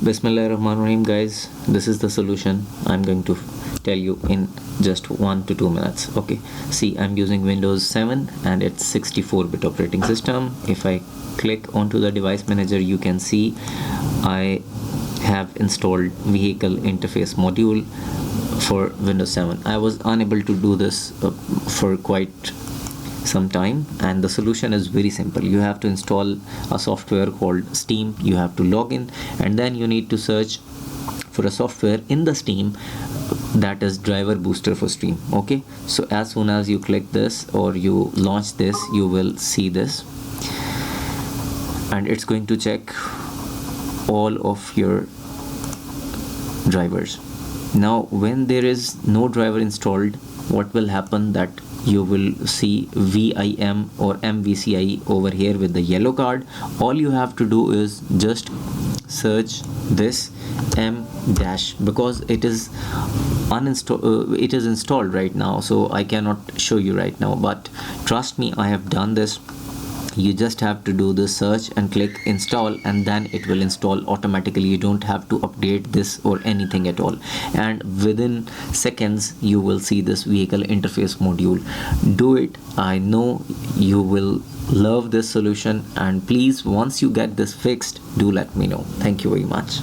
Bismillahirrahmanirrahim, guys. This is the solution I'm going to tell you in just 1 to 2 minutes. Okay, see, I'm using Windows 7 and it's 64-bit operating system. If I click onto the device manager, you can see I have installed vehicle interface module for Windows 7. I was unable to do this for quite some time, and the solution is very simple. You have to install a software called Steam. You have to log in, and then you need to search for a software in the Steam that is driver booster for Steam. Okay, so as soon as you click this or you launch this, you will see this, and it's going to check all of your drivers. Now when there is no driver installed, what will happen, that you will see VIM or M-VCI over here with the yellow card. All you have to do is just search this M dash, because it is it is installed right now, so I cannot show you right now, but trust me, I have done this. You just have to do the search and click install, and then it will install automatically. You don't have to update this or anything at all, and within seconds you will see this vehicle interface module. Do it. I know you will love this solution, and please, once you get this fixed, do let me know. Thank you very much.